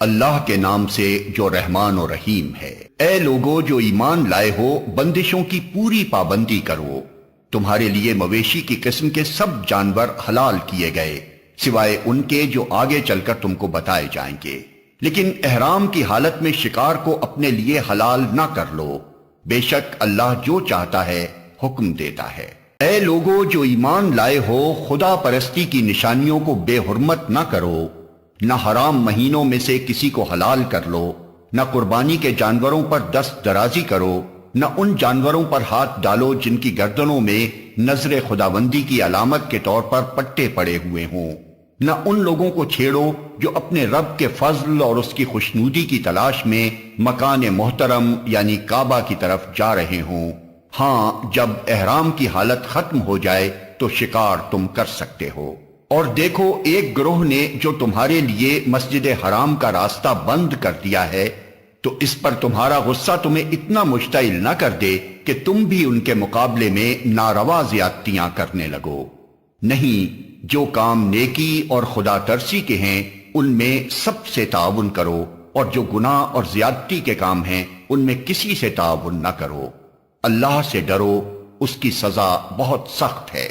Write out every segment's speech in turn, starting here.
اللہ کے نام سے جو رحمان و رحیم ہے۔ اے لوگو جو ایمان لائے ہو، بندشوں کی پوری پابندی کرو۔ تمہارے لیے مویشی کی قسم کے سب جانور حلال کیے گئے، سوائے ان کے جو آگے چل کر تم کو بتائے جائیں گے، لیکن احرام کی حالت میں شکار کو اپنے لیے حلال نہ کر لو، بے شک اللہ جو چاہتا ہے حکم دیتا ہے۔ اے لوگو جو ایمان لائے ہو، خدا پرستی کی نشانیوں کو بے حرمت نہ کرو، نہ حرام مہینوں میں سے کسی کو حلال کر لو، نہ قربانی کے جانوروں پر دست درازی کرو، نہ ان جانوروں پر ہاتھ ڈالو جن کی گردنوں میں نظر خداوندی کی علامت کے طور پر پٹے پڑے ہوئے ہوں، نہ ان لوگوں کو چھیڑو جو اپنے رب کے فضل اور اس کی خوشنودی کی تلاش میں مکان محترم یعنی کعبہ کی طرف جا رہے ہوں۔ ہاں، جب احرام کی حالت ختم ہو جائے تو شکار تم کر سکتے ہو۔ اور دیکھو، ایک گروہ نے جو تمہارے لیے مسجد حرام کا راستہ بند کر دیا ہے، تو اس پر تمہارا غصہ تمہیں اتنا مشتعل نہ کر دے کہ تم بھی ان کے مقابلے میں ناروا زیادتیاں کرنے لگو۔ نہیں، جو کام نیکی اور خدا ترسی کے ہیں ان میں سب سے تعاون کرو، اور جو گناہ اور زیادتی کے کام ہیں ان میں کسی سے تعاون نہ کرو۔ اللہ سے ڈرو، اس کی سزا بہت سخت ہے۔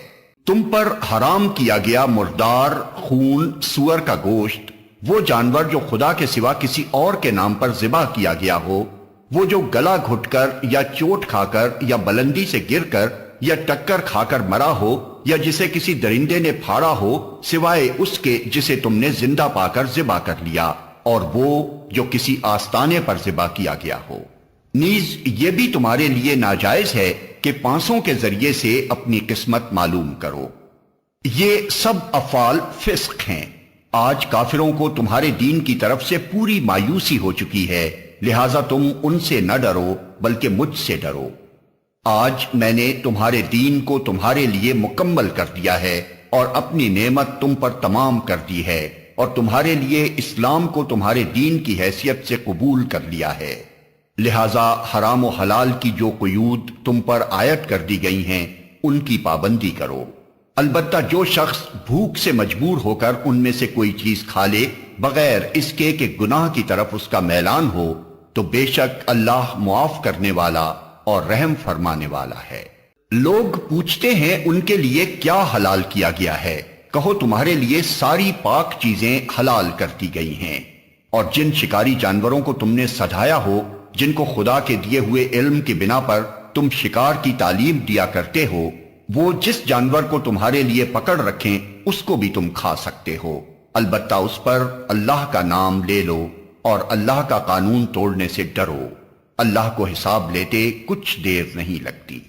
تم پر حرام کیا گیا مردار، خون، سور کا گوشت، وہ جانور جو خدا کے سوا کسی اور کے نام پر ذبح کیا گیا ہو، وہ جو گلا گھٹ کر یا چوٹ کھا کر یا بلندی سے گر کر یا ٹکر کھا کر مرا ہو، یا جسے کسی درندے نے پھاڑا ہو سوائے اس کے جسے تم نے زندہ پا کر ذبح کر لیا، اور وہ جو کسی آستانے پر ذبح کیا گیا ہو۔ نیز یہ بھی تمہارے لیے ناجائز ہے کہ پانسوں کے ذریعے سے اپنی قسمت معلوم کرو۔ یہ سب افعال فسق ہیں۔ آج کافروں کو تمہارے دین کی طرف سے پوری مایوسی ہو چکی ہے، لہٰذا تم ان سے نہ ڈرو بلکہ مجھ سے ڈرو۔ آج میں نے تمہارے دین کو تمہارے لیے مکمل کر دیا ہے اور اپنی نعمت تم پر تمام کر دی ہے، اور تمہارے لیے اسلام کو تمہارے دین کی حیثیت سے قبول کر لیا ہے۔ لہٰذا حرام و حلال کی جو قیود تم پر عائد کر دی گئی ہیں ان کی پابندی کرو۔ البتہ جو شخص بھوک سے مجبور ہو کر ان میں سے کوئی چیز کھا لے بغیر اس کے کہ گناہ کی طرف اس کا میلان ہو، تو بے شک اللہ معاف کرنے والا اور رحم فرمانے والا ہے۔ لوگ پوچھتے ہیں ان کے لیے کیا حلال کیا گیا ہے؟ کہو، تمہارے لیے ساری پاک چیزیں حلال کر دی گئی ہیں، اور جن شکاری جانوروں کو تم نے سجایا ہو، جن کو خدا کے دیے ہوئے علم کی بنا پر تم شکار کی تعلیم دیا کرتے ہو، وہ جس جانور کو تمہارے لیے پکڑ رکھیں اس کو بھی تم کھا سکتے ہو، البتہ اس پر اللہ کا نام لے لو اور اللہ کا قانون توڑنے سے ڈرو۔ اللہ کو حساب لیتے کچھ دیر نہیں لگتی۔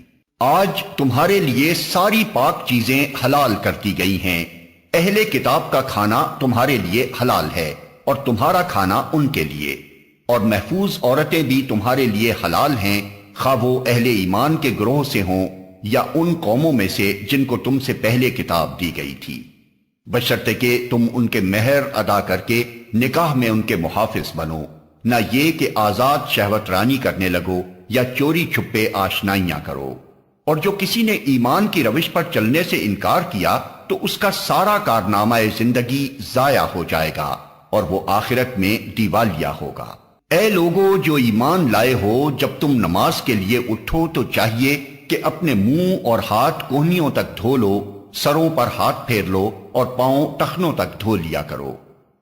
آج تمہارے لیے ساری پاک چیزیں حلال کر دی گئی ہیں۔ اہل کتاب کا کھانا تمہارے لیے حلال ہے اور تمہارا کھانا ان کے لیے، اور محفوظ عورتیں بھی تمہارے لیے حلال ہیں، خواہ وہ اہل ایمان کے گروہ سے ہوں یا ان قوموں میں سے جن کو تم سے پہلے کتاب دی گئی تھی، بشرطے کہ تم ان کے مہر ادا کر کے نکاح میں ان کے محافظ بنو، نہ یہ کہ آزاد شہوت رانی کرنے لگو یا چوری چھپے آشنائیاں کرو۔ اور جو کسی نے ایمان کی روش پر چلنے سے انکار کیا تو اس کا سارا کارنامہ زندگی ضائع ہو جائے گا اور وہ آخرت میں دیوالیہ ہوگا۔ اے لوگو جو ایمان لائے ہو، جب تم نماز کے لیے اٹھو تو چاہیے کہ اپنے منہ اور ہاتھ کوہنیوں تک دھو لو، سروں پر ہاتھ پھیر لو اور پاؤں ٹخنوں تک دھو لیا کرو۔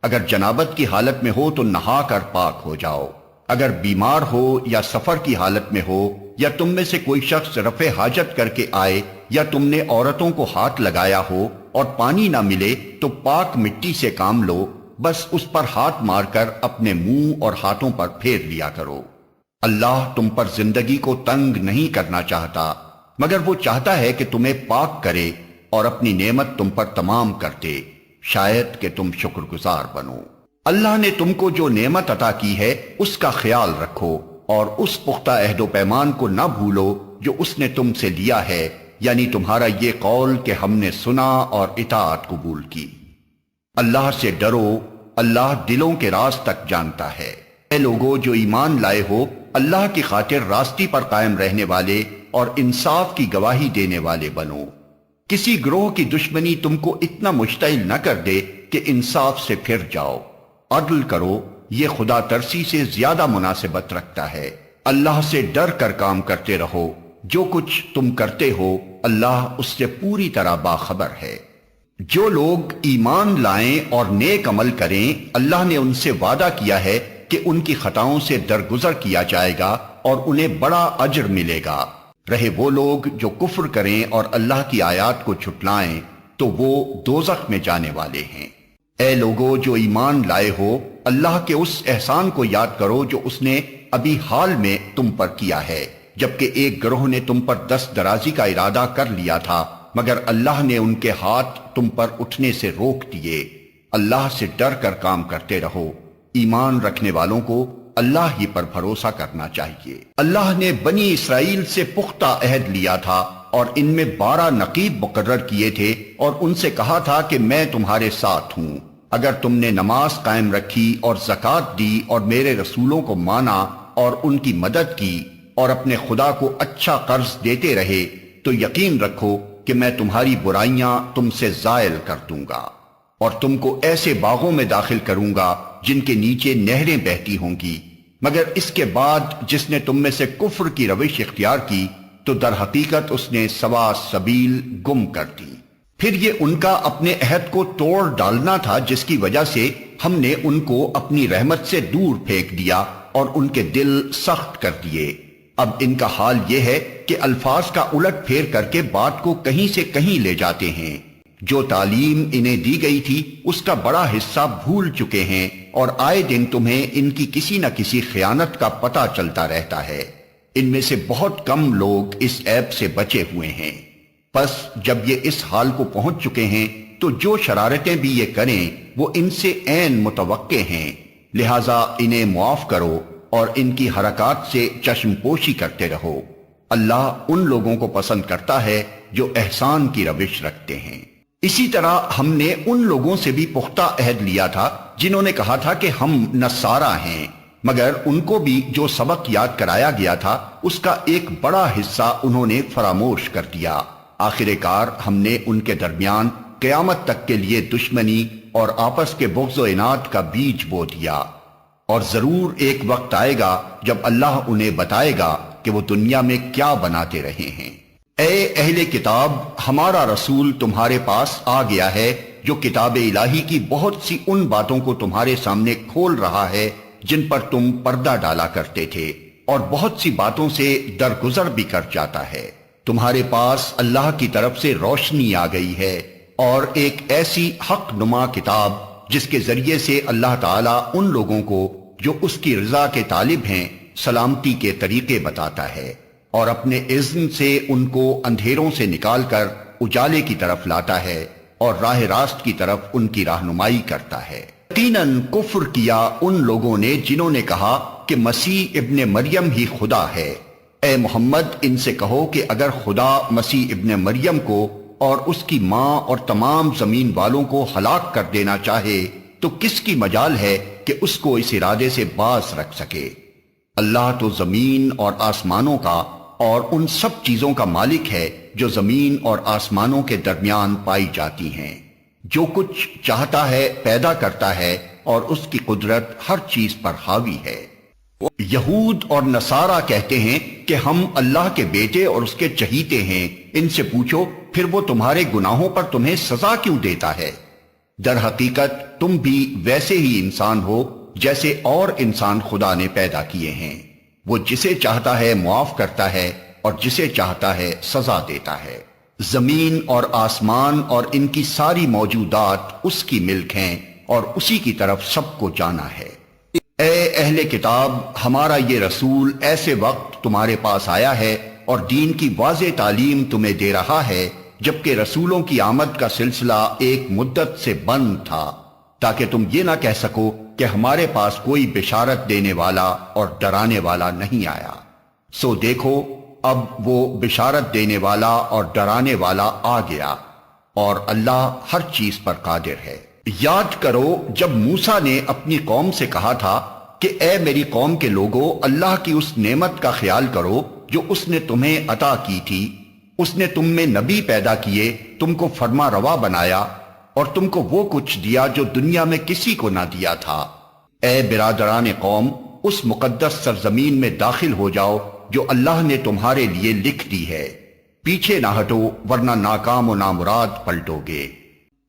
اگر جنابت کی حالت میں ہو تو نہا کر پاک ہو جاؤ۔ اگر بیمار ہو یا سفر کی حالت میں ہو، یا تم میں سے کوئی شخص رفع حاجت کر کے آئے، یا تم نے عورتوں کو ہاتھ لگایا ہو اور پانی نہ ملے، تو پاک مٹی سے کام لو، بس اس پر ہاتھ مار کر اپنے منہ اور ہاتھوں پر پھیر لیا کرو۔ اللہ تم پر زندگی کو تنگ نہیں کرنا چاہتا، مگر وہ چاہتا ہے کہ تمہیں پاک کرے اور اپنی نعمت تم پر تمام کر دے، شاید کہ تم شکر گزار بنو۔ اللہ نے تم کو جو نعمت عطا کی ہے اس کا خیال رکھو، اور اس پختہ عہد و پیمان کو نہ بھولو جو اس نے تم سے لیا ہے، یعنی تمہارا یہ قول کہ ہم نے سنا اور اطاعت قبول کی۔ اللہ سے ڈرو، اللہ دلوں کے راز تک جانتا ہے۔ اے لوگو جو ایمان لائے ہو، اللہ کی خاطر راستی پر قائم رہنے والے اور انصاف کی گواہی دینے والے بنو۔ کسی گروہ کی دشمنی تم کو اتنا مشتعل نہ کر دے کہ انصاف سے پھر جاؤ۔ عدل کرو یہ خدا ترسی سے زیادہ مناسبت رکھتا ہے۔ اللہ سے ڈر کر کام کرتے رہو، جو کچھ تم کرتے ہو اللہ اس سے پوری طرح باخبر ہے۔ جو لوگ ایمان لائیں اور نیک عمل کریں، اللہ نے ان سے وعدہ کیا ہے کہ ان کی خطاؤں سے درگزر کیا جائے گا اور انہیں بڑا اجر ملے گا۔ رہے وہ لوگ جو کفر کریں اور اللہ کی آیات کو جھٹلائیں تو وہ دوزخ میں جانے والے ہیں۔ اے لوگو جو ایمان لائے ہو، اللہ کے اس احسان کو یاد کرو جو اس نے ابھی حال میں تم پر کیا ہے، جبکہ ایک گروہ نے تم پر دست درازی کا ارادہ کر لیا تھا، مگر اللہ نے ان کے ہاتھ تم پر اٹھنے سے روک دیے۔ اللہ سے ڈر کر کام کرتے رہو۔ ایمان رکھنے والوں کو اللہ ہی پر بھروسہ کرنا چاہیے۔ اللہ نے بنی اسرائیل سے پختہ عہد لیا تھا اور ان میں 12 نقیب مقرر کیے تھے اور ان سے کہا تھا کہ میں تمہارے ساتھ ہوں۔ اگر تم نے نماز قائم رکھی اور زکوٰۃ دی اور میرے رسولوں کو مانا اور ان کی مدد کی اور اپنے خدا کو اچھا قرض دیتے رہے تو یقین رکھو کہ میں تمہاری برائیاں تم سے زائل کر دوں گا اور تم کو ایسے باغوں میں داخل کروں گا جن کے نیچے نہریں بہتی ہوں گی۔ مگر اس کے بعد جس نے تم میں سے کفر کی روش اختیار کی تو در حقیقت اس نے سوا سبیل گم کر دی۔ پھر یہ ان کا اپنے عہد کو توڑ ڈالنا تھا جس کی وجہ سے ہم نے ان کو اپنی رحمت سے دور پھینک دیا اور ان کے دل سخت کر دیے۔ اب ان کا حال یہ ہے کہ الفاظ کا الٹ پھیر کر کے بات کو کہیں سے کہیں لے جاتے ہیں۔ جو تعلیم انہیں دی گئی تھی اس کا بڑا حصہ بھول چکے ہیں اور آئے دن تمہیں ان کی کسی نہ کسی خیانت کا پتہ چلتا رہتا ہے۔ ان میں سے بہت کم لوگ اس عیب سے بچے ہوئے ہیں۔ پس جب یہ اس حال کو پہنچ چکے ہیں تو جو شرارتیں بھی یہ کریں وہ ان سے عین متوقع ہیں، لہٰذا انہیں معاف کرو اور ان کی حرکات سے چشم پوشی کرتے رہو۔ اللہ ان لوگوں کو پسند کرتا ہے جو احسان کی روش رکھتے ہیں۔ اسی طرح ہم نے ان لوگوں سے بھی پختہ عہد لیا تھا جنہوں نے کہا تھا کہ ہم نصارہ ہیں، مگر ان کو بھی جو سبق یاد کرایا گیا تھا اس کا ایک بڑا حصہ انہوں نے فراموش کر دیا۔ آخر کار ہم نے ان کے درمیان قیامت تک کے لیے دشمنی اور آپس کے بغض و عناد کا بیج بو دیا، اور ضرور ایک وقت آئے گا جب اللہ انہیں بتائے گا کہ وہ دنیا میں کیا بناتے رہے ہیں۔ اے اہل کتاب، ہمارا رسول تمہارے پاس آ گیا ہے جو کتاب الہی کی بہت سی ان باتوں کو تمہارے سامنے کھول رہا ہے جن پر تم پردہ ڈالا کرتے تھے، اور بہت سی باتوں سے درگزر بھی کر جاتا ہے۔ تمہارے پاس اللہ کی طرف سے روشنی آ گئی ہے اور ایک ایسی حق نما کتاب جس کے ذریعے سے اللہ تعالیٰ ان لوگوں کو جو اس کی رضا کے طالب ہیں سلامتی کے طریقے بتاتا ہے اور اپنے اذن سے ان کو اندھیروں سے نکال کر اجالے کی طرف لاتا ہے اور راہ راست کی طرف ان کی رہنمائی کرتا ہے۔ یقیناً کفر کیا ان لوگوں نے جنہوں نے کہا کہ مسیح ابن مریم ہی خدا ہے۔ اے محمد ان سے کہو کہ اگر خدا مسیح ابن مریم کو اور اس کی ماں اور تمام زمین والوں کو ہلاک کر دینا چاہے تو کس کی مجال ہے کہ اس کو اس ارادے سے باز رکھ سکے؟ اللہ تو زمین اور آسمانوں کا اور ان سب چیزوں کا مالک ہے جو زمین اور آسمانوں کے درمیان پائی جاتی ہیں۔ جو کچھ چاہتا ہے پیدا کرتا ہے اور اس کی قدرت ہر چیز پر حاوی ہے۔ یہود اور نصارہ کہتے ہیں کہ ہم اللہ کے بیٹے اور اس کے چہیتے ہیں۔ ان سے پوچھو پھر وہ تمہارے گناہوں پر تمہیں سزا کیوں دیتا ہے؟ در حقیقت تم بھی ویسے ہی انسان ہو جیسے اور انسان خدا نے پیدا کیے ہیں۔ وہ جسے چاہتا ہے معاف کرتا ہے اور جسے چاہتا ہے سزا دیتا ہے۔ زمین اور آسمان اور ان کی ساری موجودات اس کی ملک ہیں اور اسی کی طرف سب کو جانا ہے۔ اے اہل کتاب، ہمارا یہ رسول ایسے وقت تمہارے پاس آیا ہے اور دین کی واضح تعلیم تمہیں دے رہا ہے جبکہ رسولوں کی آمد کا سلسلہ ایک مدت سے بند تھا، تاکہ تم یہ نہ کہہ سکو کہ ہمارے پاس کوئی بشارت دینے والا اور ڈرانے والا نہیں آیا۔ سو دیکھو اب وہ بشارت دینے والا اور ڈرانے والا آ گیا اور اللہ ہر چیز پر قادر ہے۔ یاد کرو جب موسیٰ نے اپنی قوم سے کہا تھا کہ اے میری قوم کے لوگو، اللہ کی اس نعمت کا خیال کرو جو اس نے تمہیں عطا کی تھی۔ اس نے تم میں نبی پیدا کیے، تم کو فرما روا بنایا اور تم کو وہ کچھ دیا جو دنیا میں کسی کو نہ دیا تھا۔ اے برادران قوم، اس مقدس سرزمین میں داخل ہو جاؤ جو اللہ نے تمہارے لیے لکھ دی ہے، پیچھے نہ ہٹو ورنہ ناکام و نامراد پلٹو گے۔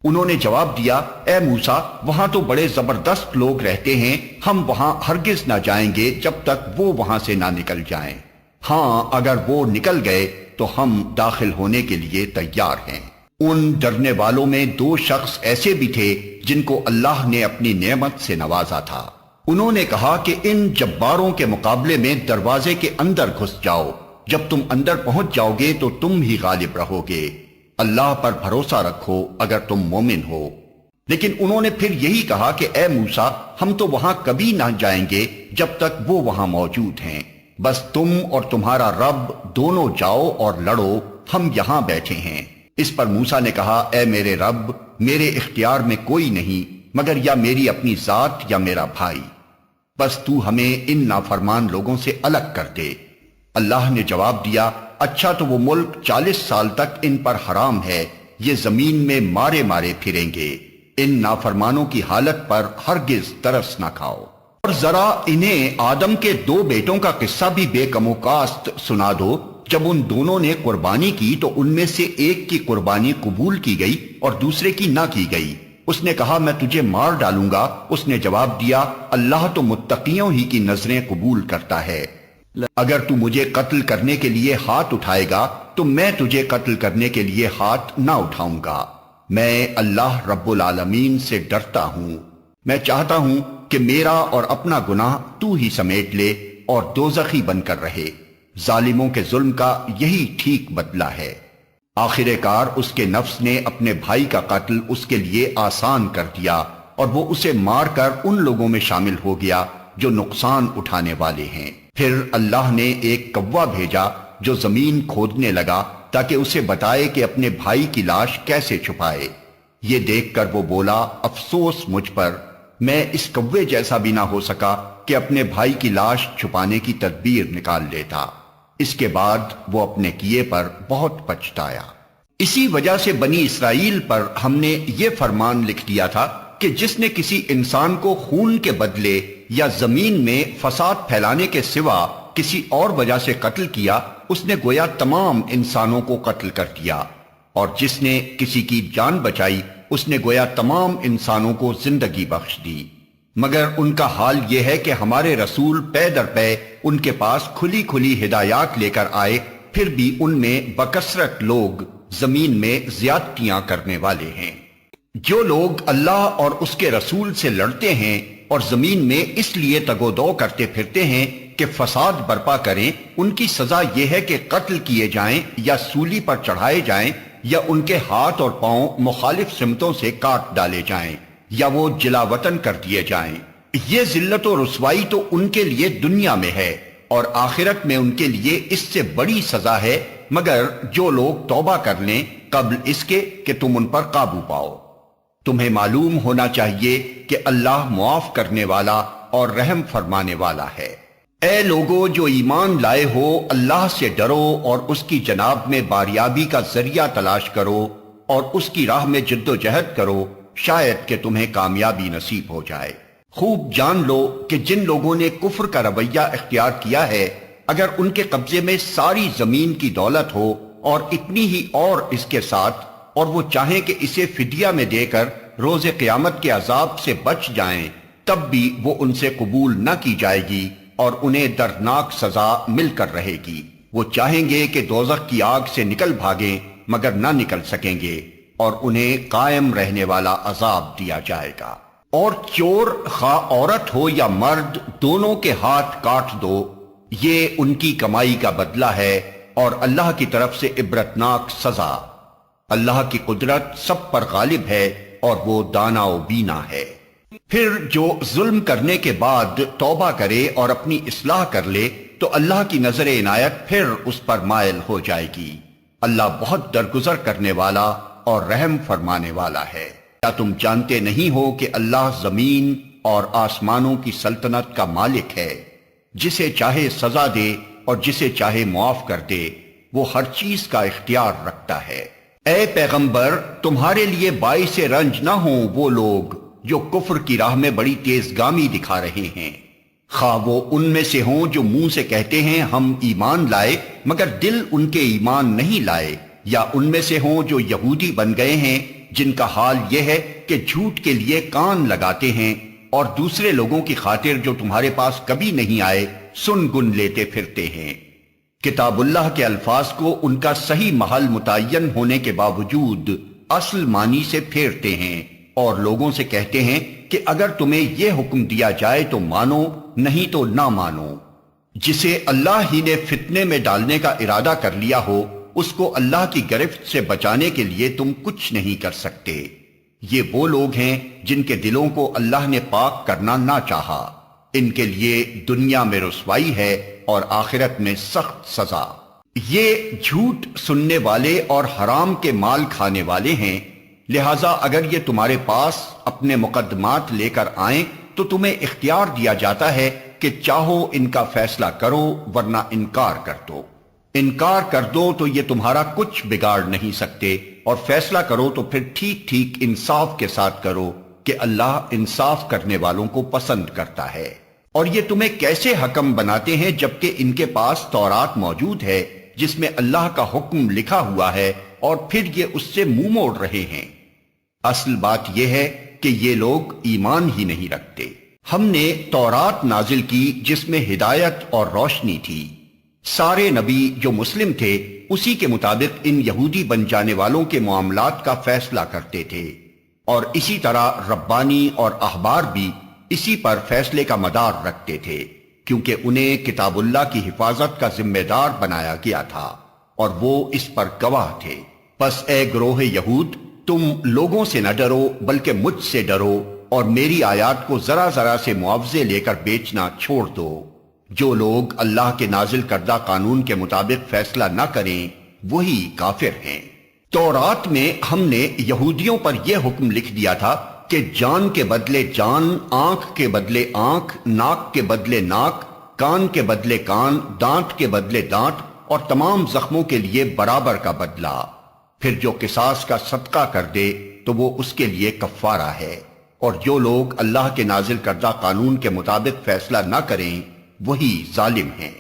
انہوں نے جواب دیا، اے موسیٰ، وہاں تو بڑے زبردست لوگ رہتے ہیں، ہم وہاں ہرگز نہ جائیں گے جب تک وہ وہاں سے نہ نکل جائیں۔ ہاں، اگر وہ نکل گئے تو ہم داخل ہونے کے لیے تیار ہیں۔ ان ڈرنے والوں میں 2 شخص ایسے بھی تھے جن کو اللہ نے اپنی نعمت سے نوازا تھا۔ انہوں نے کہا کہ ان جباروں کے مقابلے میں دروازے کے اندر گھس جاؤ، جب تم اندر پہنچ جاؤ گے تو تم ہی غالب رہو گے۔ اللہ پر بھروسہ رکھو اگر تم مومن ہو۔ لیکن انہوں نے پھر یہی کہا کہ اے موسیٰ، ہم تو وہاں کبھی نہ جائیں گے جب تک وہ وہاں موجود ہیں، بس تم اور تمہارا رب دونوں جاؤ اور لڑو، ہم یہاں بیٹھے ہیں۔ اس پر موسیٰ نے کہا، اے میرے رب، میرے اختیار میں کوئی نہیں مگر یا میری اپنی ذات یا میرا بھائی، بس تو ہمیں ان نافرمان لوگوں سے الگ کر دے۔ اللہ نے جواب دیا، اچھا تو وہ ملک 40 سال تک ان پر حرام ہے، یہ زمین میں مارے مارے پھریں گے، ان نافرمانوں کی حالت پر ہرگز ترس نہ کھاؤ۔ اور ذرا انہیں آدم کے 2 بیٹوں کا قصہ بھی بے کم و کاست سنا دو۔ جب ان دونوں نے قربانی کی تو ان میں سے ایک کی قربانی قبول کی گئی اور دوسرے کی نہ کی گئی۔ اس نے کہا، میں تجھے مار ڈالوں گا۔ اس نے جواب دیا، اللہ تو متقیوں ہی کی نظریں قبول کرتا ہے، اگر تو مجھے قتل کرنے کے لیے ہاتھ اٹھائے گا تو میں تجھے قتل کرنے کے لیے ہاتھ نہ اٹھاؤں گا۔ میں اللہ رب العالمین سے ڈرتا ہوں، میں چاہتا ہوں کہ میرا اور اپنا گناہ تو ہی سمیٹ لے اور دوزخی بن کر رہے۔ ظالموں کے ظلم کا یہی ٹھیک بدلہ ہے۔ آخر کار اس کے نفس نے اپنے بھائی کا قتل اس کے لیے آسان کر دیا اور وہ اسے مار کر ان لوگوں میں شامل ہو گیا جو نقصان اٹھانے والے ہیں۔ پھر اللہ نے ایک کوا بھیجا جو زمین کھودنے لگا تاکہ اسے بتائے کہ اپنے بھائی کی لاش کیسے چھپائے۔ یہ دیکھ کر وہ بولا، افسوس مجھ پر، میں اس کوے جیسا بھی نہ ہو سکا کہ اپنے بھائی کی لاش چھپانے کی تدبیر نکال لیتا۔ اس کے بعد وہ اپنے کیے پر بہت پچھتایا۔ اسی وجہ سے بنی اسرائیل پر ہم نے یہ فرمان لکھ دیا تھا کہ جس نے کسی انسان کو خون کے بدلے یا زمین میں فساد پھیلانے کے سوا کسی اور وجہ سے قتل کیا، اس نے گویا تمام انسانوں کو قتل کر دیا، اور جس نے کسی کی جان بچائی اس نے گویا تمام انسانوں کو زندگی بخش دی۔ مگر ان کا حال یہ ہے کہ ہمارے رسول پے در پے ان کے پاس کھلی کھلی ہدایات لے کر آئے، پھر بھی ان میں بکثرت لوگ زمین میں زیادتیاں کرنے والے ہیں۔ جو لوگ اللہ اور اس کے رسول سے لڑتے ہیں اور زمین میں اس لیے تگ و دو کرتے پھرتے ہیں کہ فساد برپا کریں، ان کی سزا یہ ہے کہ قتل کیے جائیں یا سولی پر چڑھائے جائیں یا ان کے ہاتھ اور پاؤں مخالف سمتوں سے کاٹ ڈالے جائیں یا وہ جلا وطن کر دیے جائیں۔ یہ ذلت و رسوائی تو ان کے لیے دنیا میں ہے اور آخرت میں ان کے لیے اس سے بڑی سزا ہے، مگر جو لوگ توبہ کر لیں قبل اس کے کہ تم ان پر قابو پاؤ۔ تمہیں معلوم ہونا چاہیے کہ اللہ معاف کرنے والا اور رحم فرمانے والا ہے۔ اے لوگو جو ایمان لائے ہو، اللہ سے ڈرو اور اس کی جناب میں باریابی کا ذریعہ تلاش کرو اور اس کی راہ میں جد و جہد کرو، شاید کہ تمہیں کامیابی نصیب ہو جائے۔ خوب جان لو کہ جن لوگوں نے کفر کا رویہ اختیار کیا ہے، اگر ان کے قبضے میں ساری زمین کی دولت ہو اور اتنی ہی اور اس کے ساتھ، اور وہ چاہیں کہ اسے فدیہ میں دے کر روز قیامت کے عذاب سے بچ جائیں، تب بھی وہ ان سے قبول نہ کی جائے گی اور انہیں دردناک سزا مل کر رہے گی۔ وہ چاہیں گے کہ دوزخ کی آگ سے نکل بھاگیں مگر نہ نکل سکیں گے، اور انہیں قائم رہنے والا عذاب دیا جائے گا۔ اور چور خواہ عورت ہو یا مرد، دونوں کے ہاتھ کاٹ دو، یہ ان کی کمائی کا بدلہ ہے اور اللہ کی طرف سے عبرتناک سزا۔ اللہ کی قدرت سب پر غالب ہے اور وہ دانا و بینا ہے۔ پھر جو ظلم کرنے کے بعد توبہ کرے اور اپنی اصلاح کر لے تو اللہ کی نظر عنایت پھر اس پر مائل ہو جائے گی۔ اللہ بہت درگزر کرنے والا اور رحم فرمانے والا ہے۔ کیا تم جانتے نہیں ہو کہ اللہ زمین اور آسمانوں کی سلطنت کا مالک ہے، جسے چاہے سزا دے اور جسے چاہے معاف کر دے، وہ ہر چیز کا اختیار رکھتا ہے۔ اے پیغمبر، تمہارے لیے باعث رنج نہ ہوں وہ لوگ جو کفر کی راہ میں بڑی تیزگامی دکھا رہے ہیں، خواہ وہ ان میں سے ہوں جو منہ سے کہتے ہیں ہم ایمان لائے مگر دل ان کے ایمان نہیں لائے، یا ان میں سے ہوں جو یہودی بن گئے ہیں جن کا حال یہ ہے کہ جھوٹ کے لیے کان لگاتے ہیں اور دوسرے لوگوں کی خاطر جو تمہارے پاس کبھی نہیں آئے سن گن لیتے پھرتے ہیں۔ کتاب اللہ کے الفاظ کو ان کا صحیح محل متعین ہونے کے باوجود اصل معنی سے پھیرتے ہیں اور لوگوں سے کہتے ہیں کہ اگر تمہیں یہ حکم دیا جائے تو مانو، نہیں تو نہ مانو۔ جسے اللہ ہی نے فتنے میں ڈالنے کا ارادہ کر لیا ہو اس کو اللہ کی گرفت سے بچانے کے لیے تم کچھ نہیں کر سکتے۔ یہ وہ لوگ ہیں جن کے دلوں کو اللہ نے پاک کرنا نہ چاہا، ان کے لیے دنیا میں رسوائی ہے اور آخرت میں سخت سزا۔ یہ جھوٹ سننے والے اور حرام کے مال کھانے والے ہیں، لہذا اگر یہ تمہارے پاس اپنے مقدمات لے کر آئیں تو تمہیں اختیار دیا جاتا ہے کہ چاہو ان کا فیصلہ کرو ورنہ انکار کر دو۔ انکار کر دو تو یہ تمہارا کچھ بگاڑ نہیں سکتے، اور فیصلہ کرو تو پھر ٹھیک ٹھیک انصاف کے ساتھ کرو کہ اللہ انصاف کرنے والوں کو پسند کرتا ہے۔ اور یہ تمہیں کیسے حکم بناتے ہیں جبکہ ان کے پاس تورات موجود ہے جس میں اللہ کا حکم لکھا ہوا ہے، اور پھر یہ اس سے منہ موڑ رہے ہیں۔ اصل بات یہ ہے کہ یہ لوگ ایمان ہی نہیں رکھتے۔ ہم نے تورات نازل کی جس میں ہدایت اور روشنی تھی۔ سارے نبی جو مسلم تھے اسی کے مطابق ان یہودی بن جانے والوں کے معاملات کا فیصلہ کرتے تھے، اور اسی طرح ربانی اور احبار بھی اسی پر فیصلے کا مدار رکھتے تھے، کیونکہ انہیں کتاب اللہ کی حفاظت کا ذمہ دار بنایا گیا تھا اور وہ اس پر گواہ تھے۔ پس اے گروہ یہود، تم لوگوں سے نہ ڈرو بلکہ مجھ سے ڈرو، اور میری آیات کو ذرا ذرا سے معاوضے لے کر بیچنا چھوڑ دو۔ جو لوگ اللہ کے نازل کردہ قانون کے مطابق فیصلہ نہ کریں وہی کافر ہیں۔ تورات میں ہم نے یہودیوں پر یہ حکم لکھ دیا تھا کہ جان کے بدلے جان، آنکھ کے بدلے آنکھ، ناک کے بدلے ناک، کان کے بدلے کان، دانت کے بدلے دانت، اور تمام زخموں کے لیے برابر کا بدلہ۔ پھر جو قصاص کا صدقہ کر دے تو وہ اس کے لیے کفارہ ہے، اور جو لوگ اللہ کے نازل کردہ قانون کے مطابق فیصلہ نہ کریں وہی ظالم ہیں۔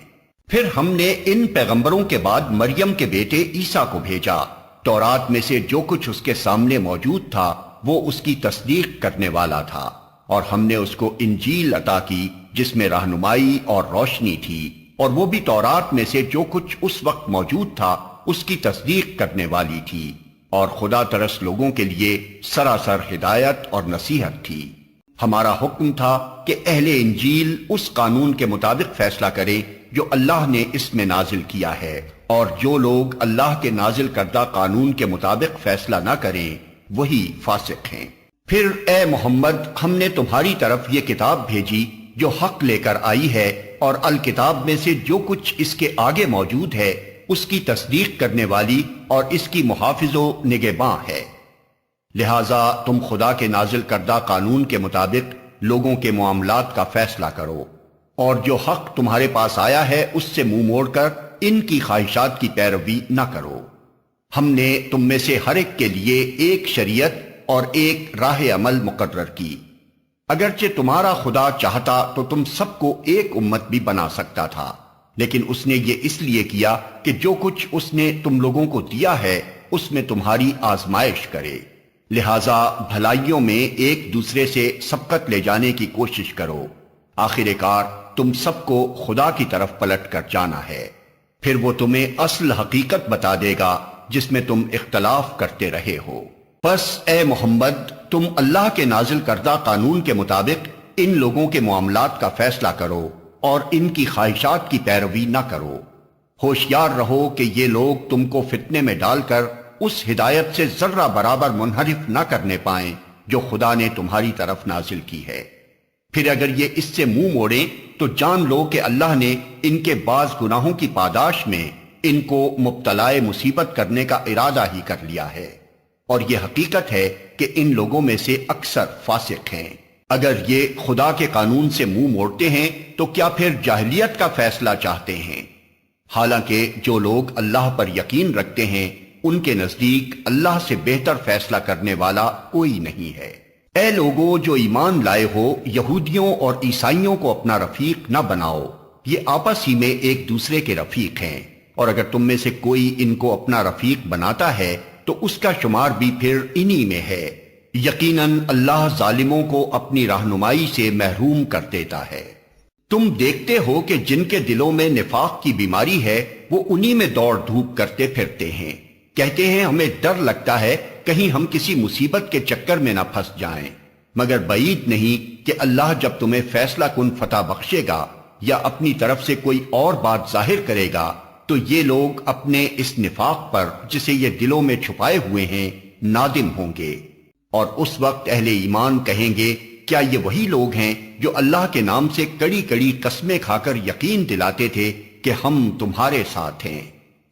پھر ہم نے ان پیغمبروں کے بعد مریم کے بیٹے عیسیٰ کو بھیجا۔ تورات میں سے جو کچھ اس کے سامنے موجود تھا وہ اس کی تصدیق کرنے والا تھا، اور ہم نے اس کو انجیل عطا کی جس میں رہنمائی اور روشنی تھی، اور وہ بھی تورات میں سے جو کچھ اس وقت موجود تھا اس کی تصدیق کرنے والی تھی، اور خدا ترس لوگوں کے لیے سراسر ہدایت اور نصیحت تھی۔ ہمارا حکم تھا کہ اہل انجیل اس قانون کے مطابق فیصلہ کریں جو اللہ نے اس میں نازل کیا ہے، اور جو لوگ اللہ کے نازل کردہ قانون کے مطابق فیصلہ نہ کریں وہی فاسق ہیں۔ پھر اے محمد، ہم نے تمہاری طرف یہ کتاب بھیجی جو حق لے کر آئی ہے، اور الکتاب میں سے جو کچھ اس کے آگے موجود ہے اس کی تصدیق کرنے والی اور اس کی محافظ و نگہباں ہے۔ لہٰذا تم خدا کے نازل کردہ قانون کے مطابق لوگوں کے معاملات کا فیصلہ کرو، اور جو حق تمہارے پاس آیا ہے اس سے منہ موڑ کر ان کی خواہشات کی پیروی نہ کرو۔ ہم نے تم میں سے ہر ایک کے لیے ایک شریعت اور ایک راہ عمل مقرر کی۔ اگرچہ تمہارا خدا چاہتا تو تم سب کو ایک امت بھی بنا سکتا تھا، لیکن اس نے یہ اس لیے کیا کہ جو کچھ اس نے تم لوگوں کو دیا ہے اس میں تمہاری آزمائش کرے۔ لہٰذا بھلائیوں میں ایک دوسرے سے سبقت لے جانے کی کوشش کرو۔ آخر کار تم سب کو خدا کی طرف پلٹ کر جانا ہے، پھر وہ تمہیں اصل حقیقت بتا دے گا جس میں تم اختلاف کرتے رہے ہو۔ پس اے محمد، تم اللہ کے نازل کردہ قانون کے مطابق ان لوگوں کے معاملات کا فیصلہ کرو اور ان کی خواہشات کی پیروی نہ کرو۔ ہوشیار رہو کہ یہ لوگ تم کو فتنے میں ڈال کر اس ہدایت سے ذرہ برابر منحرف نہ کرنے پائیں جو خدا نے تمہاری طرف نازل کی ہے۔ پھر اگر یہ اس سے منہ موڑیں تو جان لو کہ اللہ نے ان کے بعض گناہوں کی پاداش میں ان کو مبتلائے مصیبت کرنے کا ارادہ ہی کر لیا ہے، اور یہ حقیقت ہے کہ ان لوگوں میں سے اکثر فاسق ہیں۔ اگر یہ خدا کے قانون سے منہ موڑتے ہیں تو کیا پھر جاہلیت کا فیصلہ چاہتے ہیں؟ حالانکہ جو لوگ اللہ پر یقین رکھتے ہیں ان کے نزدیک اللہ سے بہتر فیصلہ کرنے والا کوئی نہیں ہے۔ اے لوگو جو ایمان لائے ہو، یہودیوں اور عیسائیوں کو اپنا رفیق نہ بناؤ، یہ آپس ہی میں ایک دوسرے کے رفیق ہیں، اور اگر تم میں سے کوئی ان کو اپنا رفیق بناتا ہے تو اس کا شمار بھی پھر انہی میں ہے۔ یقیناً اللہ ظالموں کو اپنی رہنمائی سے محروم کر دیتا ہے۔ تم دیکھتے ہو کہ جن کے دلوں میں نفاق کی بیماری ہے وہ انہی میں دوڑ دھوپ کرتے پھرتے ہیں، کہتے ہیں ہمیں ڈر لگتا ہے کہیں ہم کسی مصیبت کے چکر میں نہ پھنس جائیں، مگر بعید نہیں کہ اللہ جب تمہیں فیصلہ کن فتح بخشے گا یا اپنی طرف سے کوئی اور بات ظاہر کرے گا تو یہ لوگ اپنے اس نفاق پر جسے یہ دلوں میں چھپائے ہوئے ہیں نادم ہوں گے، اور اس وقت اہل ایمان کہیں گے کیا یہ وہی لوگ ہیں جو اللہ کے نام سے کڑی کڑی قسمیں کھا کر یقین دلاتے تھے کہ ہم تمہارے ساتھ ہیں؟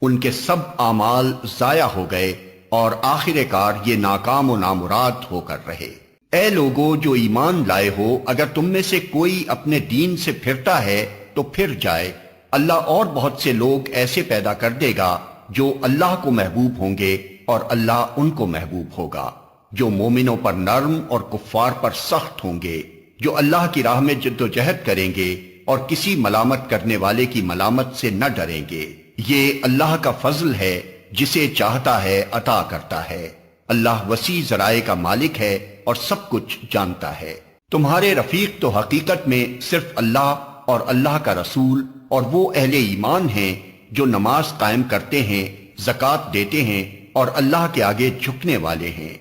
ان کے سب اعمال ضائع ہو گئے اور آخر کار یہ ناکام و نامراد ہو کر رہے۔ اے لوگو جو ایمان لائے ہو، اگر تم میں سے کوئی اپنے دین سے پھرتا ہے تو پھر جائے، اللہ اور بہت سے لوگ ایسے پیدا کر دے گا جو اللہ کو محبوب ہوں گے اور اللہ ان کو محبوب ہوگا، جو مومنوں پر نرم اور کفار پر سخت ہوں گے، جو اللہ کی راہ میں جد و جہد کریں گے اور کسی ملامت کرنے والے کی ملامت سے نہ ڈریں گے۔ یہ اللہ کا فضل ہے، جسے چاہتا ہے عطا کرتا ہے۔ اللہ وسیع ذرائع کا مالک ہے اور سب کچھ جانتا ہے۔ تمہارے رفیق تو حقیقت میں صرف اللہ اور اللہ کا رسول اور وہ اہل ایمان ہیں جو نماز قائم کرتے ہیں، زکوٰۃ دیتے ہیں اور اللہ کے آگے جھکنے والے ہیں،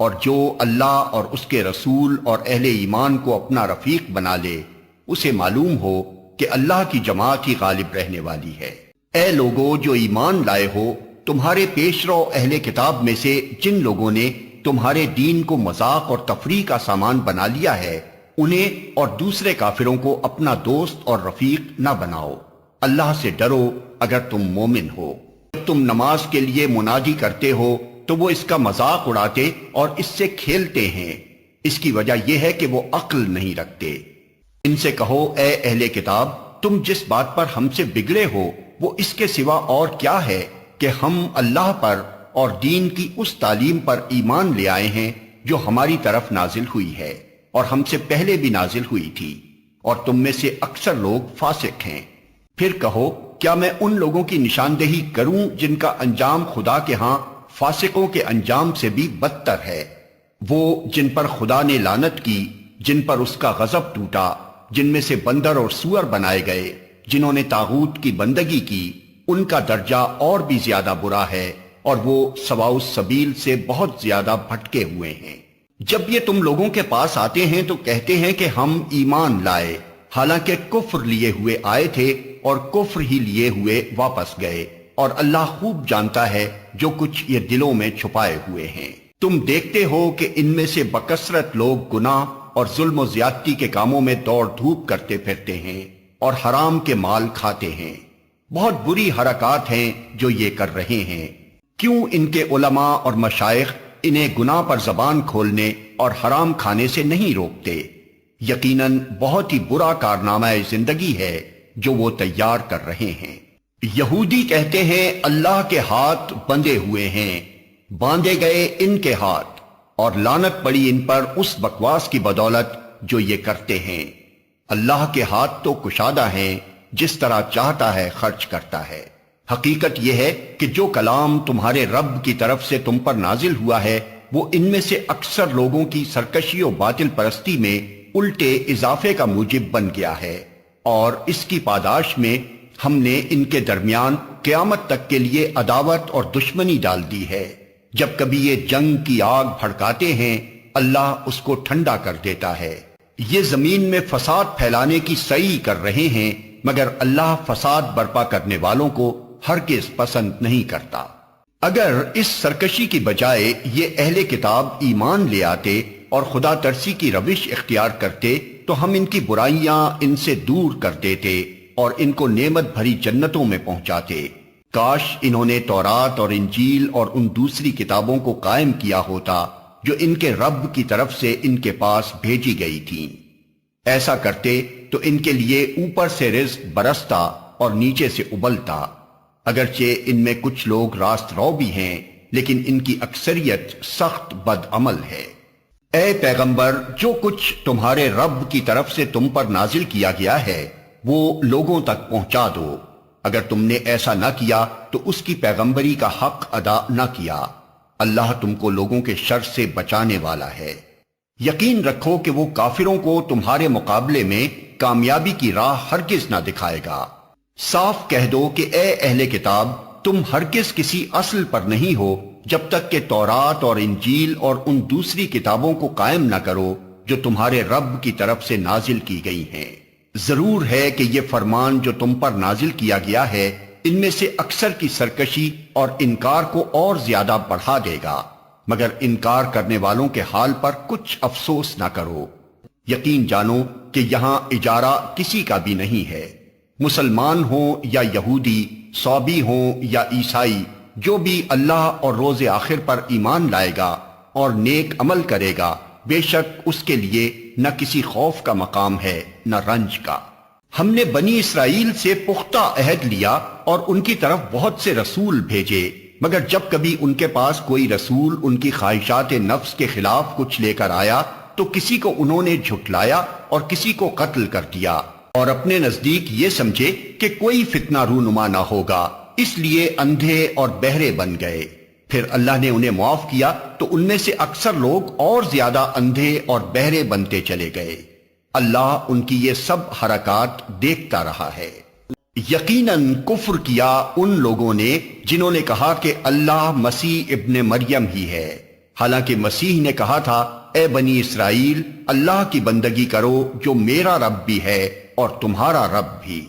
اور جو اللہ اور اس کے رسول اور اہل ایمان کو اپنا رفیق بنا لے اسے معلوم ہو کہ اللہ کی جماعت ہی غالب رہنے والی ہے۔ اے لوگو جو ایمان لائے ہو، تمہارے پیش رو اہل کتاب میں سے جن لوگوں نے تمہارے دین کو مذاق اور تفریح کا سامان بنا لیا ہے، انہیں اور دوسرے کافروں کو اپنا دوست اور رفیق نہ بناؤ۔ اللہ سے ڈرو اگر تم مومن ہو۔ جب تم نماز کے لیے منادی کرتے ہو تو وہ اس کا مذاق اڑاتے اور اس سے کھیلتے ہیں، اس کی وجہ یہ ہے کہ وہ عقل نہیں رکھتے۔ ان سے کہو اے اہل کتاب، تم جس بات پر ہم سے بگڑے ہو وہ اس کے سوا اور کیا ہے کہ ہم اللہ پر اور دین کی اس تعلیم پر ایمان لے آئے ہیں جو ہماری طرف نازل ہوئی ہے اور ہم سے پہلے بھی نازل ہوئی تھی، اور تم میں سے اکثر لوگ فاسق ہیں۔ پھر کہو کیا میں ان لوگوں کی نشاندہی کروں جن کا انجام خدا کے ہاں فاسقوں کے انجام سے بھی بدتر ہے؟ وہ جن پر خدا نے لعنت کی، جن پر اس کا غضب ٹوٹا، جن میں سے بندر اور سور بنائے گئے، جنہوں نے طاغوت کی بندگی کی، ان کا درجہ اور بھی زیادہ برا ہے، اور وہ سواء السبیل سے بہت زیادہ بھٹکے ہوئے ہیں۔ جب یہ تم لوگوں کے پاس آتے ہیں تو کہتے ہیں کہ ہم ایمان لائے، حالانکہ کفر لیے ہوئے آئے تھے اور کفر ہی لیے ہوئے واپس گئے، اور اللہ خوب جانتا ہے جو کچھ یہ دلوں میں چھپائے ہوئے ہیں۔ تم دیکھتے ہو کہ ان میں سے بکثرت لوگ گناہ اور ظلم و زیادتی کے کاموں میں دوڑ دھوپ کرتے پھرتے ہیں اور حرام کے مال کھاتے ہیں۔ بہت بری حرکات ہیں جو یہ کر رہے ہیں۔ کیوں ان کے علماء اور مشائخ انہیں گناہ پر زبان کھولنے اور حرام کھانے سے نہیں روکتے؟ یقیناً بہت ہی برا کارنامہ زندگی ہے جو وہ تیار کر رہے ہیں۔ یہودی کہتے ہیں اللہ کے ہاتھ بندھے ہوئے ہیں، باندھے گئے ان کے ہاتھ، اور لعنت پڑی ان پر اس بکواس کی بدولت جو یہ کرتے ہیں۔ اللہ کے ہاتھ تو کشادہ ہیں، جس طرح چاہتا ہے خرچ کرتا ہے۔ حقیقت یہ ہے کہ جو کلام تمہارے رب کی طرف سے تم پر نازل ہوا ہے وہ ان میں سے اکثر لوگوں کی سرکشی و باطل پرستی میں الٹے اضافے کا موجب بن گیا ہے، اور اس کی پاداش میں ہم نے ان کے درمیان قیامت تک کے لیے عداوت اور دشمنی ڈال دی ہے۔ جب کبھی یہ جنگ کی آگ بھڑکاتے ہیں اللہ اس کو ٹھنڈا کر دیتا ہے۔ یہ زمین میں فساد پھیلانے کی سعی کر رہے ہیں، مگر اللہ فساد برپا کرنے والوں کو ہرگز پسند نہیں کرتا۔ اگر اس سرکشی کی بجائے یہ اہل کتاب ایمان لے آتے اور خدا ترسی کی روش اختیار کرتے تو ہم ان کی برائیاں ان سے دور کر دیتے اور ان کو نعمت بھری جنتوں میں پہنچاتے۔ کاش انہوں نے تورات اور انجیل اور ان دوسری کتابوں کو قائم کیا ہوتا جو ان کے رب کی طرف سے ان کے پاس بھیجی گئی تھیں۔ ایسا کرتے تو ان کے لیے اوپر سے رزق برستا اور نیچے سے ابلتا۔ اگرچہ ان میں کچھ لوگ راست رو بھی ہیں، لیکن ان کی اکثریت سخت بد عمل ہے۔ اے پیغمبر، جو کچھ تمہارے رب کی طرف سے تم پر نازل کیا گیا ہے وہ لوگوں تک پہنچا دو۔ اگر تم نے ایسا نہ کیا تو اس کی پیغمبری کا حق ادا نہ کیا۔ اللہ تم کو لوگوں کے شر سے بچانے والا ہے۔ یقین رکھو کہ وہ کافروں کو تمہارے مقابلے میں کامیابی کی راہ ہرگز نہ دکھائے گا۔ صاف کہہ دو کہ اے اہل کتاب، تم ہرگز کسی اصل پر نہیں ہو جب تک کہ تورات اور انجیل اور ان دوسری کتابوں کو قائم نہ کرو جو تمہارے رب کی طرف سے نازل کی گئی ہیں۔ ضرور ہے کہ یہ فرمان جو تم پر نازل کیا گیا ہے ان میں سے اکثر کی سرکشی اور انکار کو اور زیادہ بڑھا دے گا، مگر انکار کرنے والوں کے حال پر کچھ افسوس نہ کرو۔ یقین جانو کہ یہاں اجارہ کسی کا بھی نہیں ہے، مسلمان ہوں یا یہودی، صابی ہوں یا عیسائی، جو بھی اللہ اور روز آخر پر ایمان لائے گا اور نیک عمل کرے گا، بے شک اس کے لیے نہ کسی خوف کا مقام ہے نہ رنج کا۔ ہم نے بنی اسرائیل سے پختہ عہد لیا اور ان کی طرف بہت سے رسول بھیجے، مگر جب کبھی ان کے پاس کوئی رسول ان کی خواہشات نفس کے خلاف کچھ لے کر آیا تو کسی کو انہوں نے جھٹلایا اور کسی کو قتل کر دیا، اور اپنے نزدیک یہ سمجھے کہ کوئی فتنہ رونما نہ ہوگا، اس لیے اندھے اور بہرے بن گئے۔ پھر اللہ نے انہیں معاف کیا تو ان میں سے اکثر لوگ اور زیادہ اندھے اور بہرے بنتے چلے گئے۔ اللہ ان کی یہ سب حرکات دیکھتا رہا ہے۔ یقیناً کفر کیا ان لوگوں نے جنہوں نے کہا کہ اللہ مسیح ابن مریم ہی ہے، حالانکہ مسیح نے کہا تھا اے بنی اسرائیل، اللہ کی بندگی کرو جو میرا رب بھی ہے اور تمہارا رب بھی۔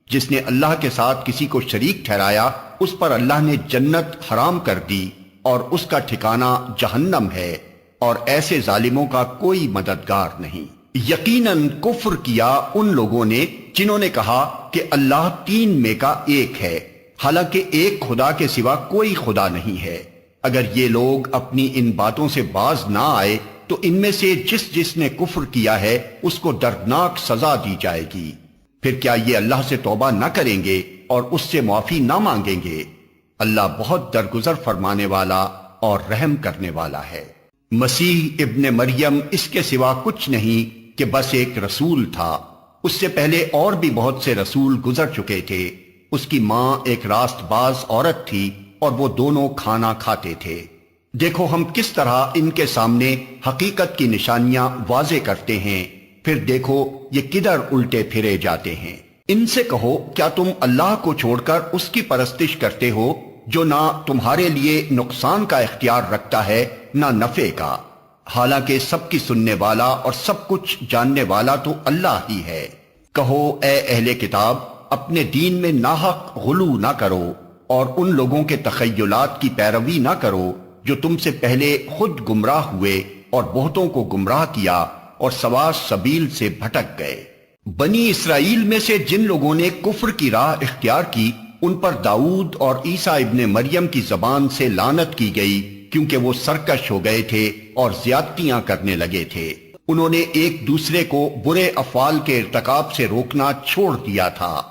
جس نے اللہ کے ساتھ کسی کو شریک ٹھہرایا اس پر اللہ نے جنت حرام کر دی اور اس کا ٹھکانہ جہنم ہے، اور ایسے ظالموں کا کوئی مددگار نہیں۔ یقیناً کفر کیا ان لوگوں نے جنہوں نے کہا کہ اللہ تین میں کا ایک ہے، حالانکہ ایک خدا کے سوا کوئی خدا نہیں ہے۔ اگر یہ لوگ اپنی ان باتوں سے باز نہ آئے تو ان میں سے جس نے کفر کیا ہے اس کو دردناک سزا دی جائے گی۔ پھر کیا یہ اللہ سے توبہ نہ کریں گے اور اس سے معافی نہ مانگیں گے؟ اللہ بہت درگزر فرمانے والا اور رحم کرنے والا ہے۔ مسیح ابن مریم اس کے سوا کچھ نہیں کہ بس ایک رسول تھا، اس سے پہلے اور بھی بہت سے رسول گزر چکے تھے۔ اس کی ماں ایک راست باز عورت تھی اور وہ دونوں کھانا کھاتے تھے۔ دیکھو ہم کس طرح ان کے سامنے حقیقت کی نشانیاں واضح کرتے ہیں، پھر دیکھو یہ کدھر الٹے پھرے جاتے ہیں۔ ان سے کہو کیا تم اللہ کو چھوڑ کر اس کی پرستش کرتے ہو جو نہ تمہارے لیے نقصان کا اختیار رکھتا ہے نہ نفع کا، حالانکہ سب کی سننے والا اور سب کچھ جاننے والا تو اللہ ہی ہے۔ کہو اے اہل کتاب، اپنے دین میں ناحق غلو نہ کرو اور ان لوگوں کے تخیلات کی پیروی نہ کرو جو تم سے پہلے خود گمراہ ہوئے اور بہتوں کو گمراہ کیا اور سوا سبیل سے بھٹک گئے۔ بنی اسرائیل میں سے جن لوگوں نے کفر کی راہ اختیار کی ان پر داؤد اور عیسیٰ ابن مریم کی زبان سے لعنت کی گئی، کیونکہ وہ سرکش ہو گئے تھے اور زیادتیاں کرنے لگے تھے۔ انہوں نے ایک دوسرے کو برے افعال کے ارتکاب سے روکنا چھوڑ دیا تھا۔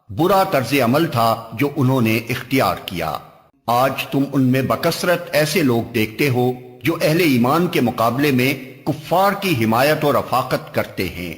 برا طرز عمل تھا جو انہوں نے اختیار کیا۔ آج تم ان میں بکثرت ایسے لوگ دیکھتے ہو جو اہل ایمان کے مقابلے میں کفار کی حمایت اور رفاقت کرتے ہیں۔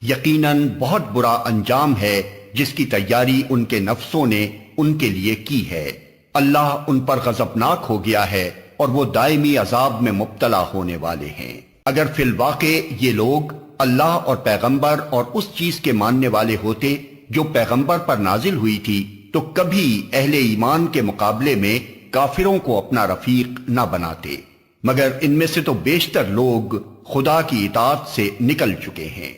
یقیناً بہت برا انجام ہے جس کی تیاری ان کے نفسوں نے ان کے لیے کی ہے۔ اللہ ان پر غضبناک ہو گیا ہے اور وہ دائمی عذاب میں مبتلا ہونے والے ہیں۔ اگر فی الواقع یہ لوگ اللہ اور پیغمبر اور اس چیز کے ماننے والے ہوتے جو پیغمبر پر نازل ہوئی تھی تو کبھی اہل ایمان کے مقابلے میں کافروں کو اپنا رفیق نہ بناتے، مگر ان میں سے تو بیشتر لوگ خدا کی اطاعت سے نکل چکے ہیں۔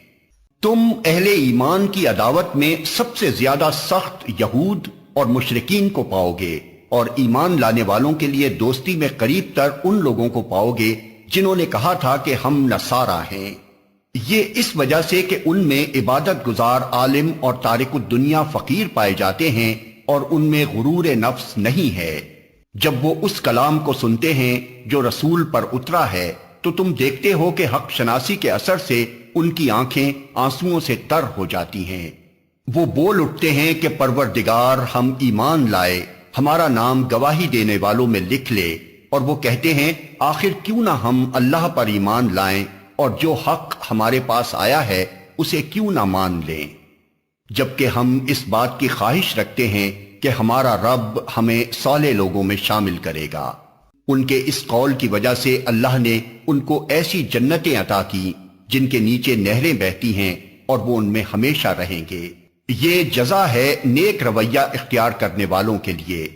تم اہل ایمان کی عداوت میں سب سے زیادہ سخت یہود اور مشرکین کو پاؤ گے، اور ایمان لانے والوں کے لیے دوستی میں قریب تر ان لوگوں کو پاؤ گے جنہوں نے کہا تھا کہ ہم نصارہ ہیں۔ یہ اس وجہ سے کہ ان میں عبادت گزار عالم اور تارک الدنیا فقیر پائے جاتے ہیں اور ان میں غرور نفس نہیں ہے۔ جب وہ اس کلام کو سنتے ہیں جو رسول پر اترا ہے تو تم دیکھتے ہو کہ حق شناسی کے اثر سے ان کی آنکھیں آنسوؤں سے تر ہو جاتی ہیں۔ وہ بول اٹھتے ہیں کہ پروردگار، ہم ایمان لائے، ہمارا نام گواہی دینے والوں میں لکھ لے، اور وہ کہتے ہیں آخر کیوں نہ ہم اللہ پر ایمان لائیں اور جو حق ہمارے پاس آیا ہے اسے کیوں نہ مان لیں، جبکہ ہم اس بات کی خواہش رکھتے ہیں کہ ہمارا رب ہمیں صالح لوگوں میں شامل کرے گا۔ ان کے اس قول کی وجہ سے اللہ نے ان کو ایسی جنتیں عطا کی جن کے نیچے نہریں بہتی ہیں اور وہ ان میں ہمیشہ رہیں گے۔ یہ جزا ہے نیک رویہ اختیار کرنے والوں کے لیے۔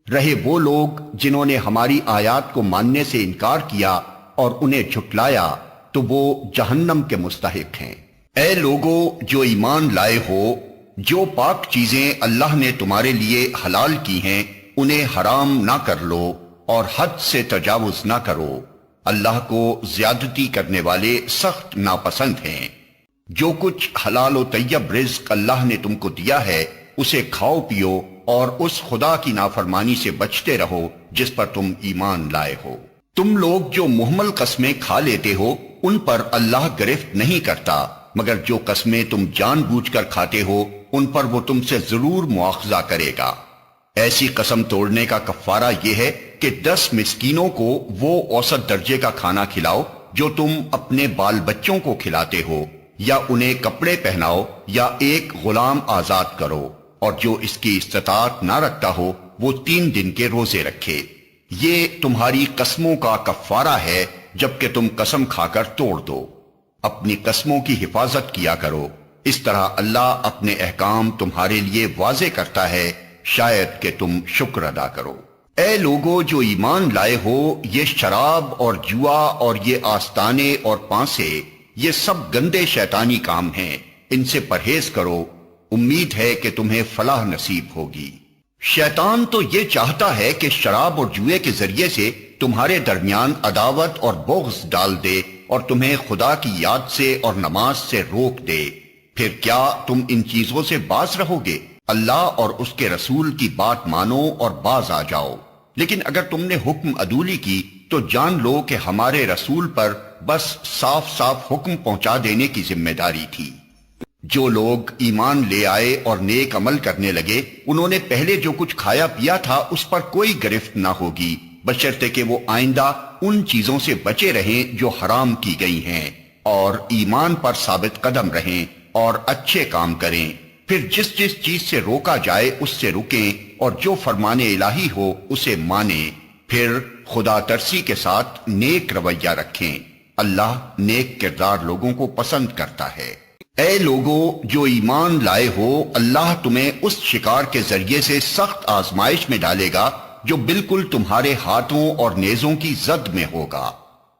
رہے وہ لوگ جنہوں نے ہماری آیات کو ماننے سے انکار کیا اور انہیں جھٹلایا تو وہ جہنم کے مستحق ہیں۔ اے لوگو جو ایمان لائے ہو، جو پاک چیزیں اللہ نے تمہارے لیے حلال کی ہیں انہیں حرام نہ کر لو اور حد سے تجاوز نہ کرو، اللہ کو زیادتی کرنے والے سخت ناپسند ہیں۔ جو کچھ حلال و طیب رزق اللہ نے تم کو دیا ہے اسے کھاؤ پیو اور اس خدا کی نافرمانی سے بچتے رہو جس پر تم ایمان لائے ہو۔ تم لوگ جو مہمل قسمیں کھا لیتے ہو ان پر اللہ گرفت نہیں کرتا، مگر جو قسمیں تم جان بوجھ کر کھاتے ہو ان پر وہ تم سے ضرور مواخذہ کرے گا۔ ایسی قسم توڑنے کا کفارہ یہ ہے کہ 10 مسکینوں کو وہ اوسط درجے کا کھانا کھلاؤ جو تم اپنے بال بچوں کو کھلاتے ہو، یا انہیں کپڑے پہناؤ یا ایک غلام آزاد کرو، اور جو اس کی استطاعت نہ رکھتا ہو وہ 3 دن کے روزے رکھے۔ یہ تمہاری قسموں کا کفارہ ہے جبکہ تم قسم کھا کر توڑ دو۔ اپنی قسموں کی حفاظت کیا کرو، اس طرح اللہ اپنے احکام تمہارے لیے واضح کرتا ہے، شاید کہ تم شکر ادا کرو۔ اے لوگو جو ایمان لائے ہو، یہ شراب اور جوا اور یہ آستانے اور پانسے یہ سب گندے شیطانی کام ہیں، ان سے پرہیز کرو، امید ہے کہ تمہیں فلاح نصیب ہوگی۔ شیطان تو یہ چاہتا ہے کہ شراب اور جوئے کے ذریعے سے تمہارے درمیان عداوت اور بغض ڈال دے اور تمہیں خدا کی یاد سے اور نماز سے روک دے۔ پھر کیا تم ان چیزوں سے باز رہو گے؟ اللہ اور اس کے رسول کی بات مانو اور باز آ جاؤ۔ لیکن اگر تم نے حکم عدولی کی تو جان لو کہ ہمارے رسول پر بس صاف صاف حکم پہنچا دینے کی ذمہ داری تھی۔ جو لوگ ایمان لے آئے اور نیک عمل کرنے لگے انہوں نے پہلے جو کچھ کھایا پیا تھا اس پر کوئی گرفت نہ ہوگی، بشرطے کہ وہ آئندہ ان چیزوں سے بچے رہیں جو حرام کی گئی ہیں، اور ایمان پر ثابت قدم رہیں اور اچھے کام کریں۔ پھر جس جس چیز سے روکا جائے اس سے رکیں اور جو فرمان الہی ہو اسے مانیں۔ پھر خدا ترسی کے ساتھ نیک رویہ رکھیں، اللہ نیک کردار لوگوں کو پسند کرتا ہے۔ اے لوگو جو ایمان لائے ہو، اللہ تمہیں اس شکار کے ذریعے سے سخت آزمائش میں ڈالے گا جو بالکل تمہارے ہاتھوں اور نیزوں کی زد میں ہوگا،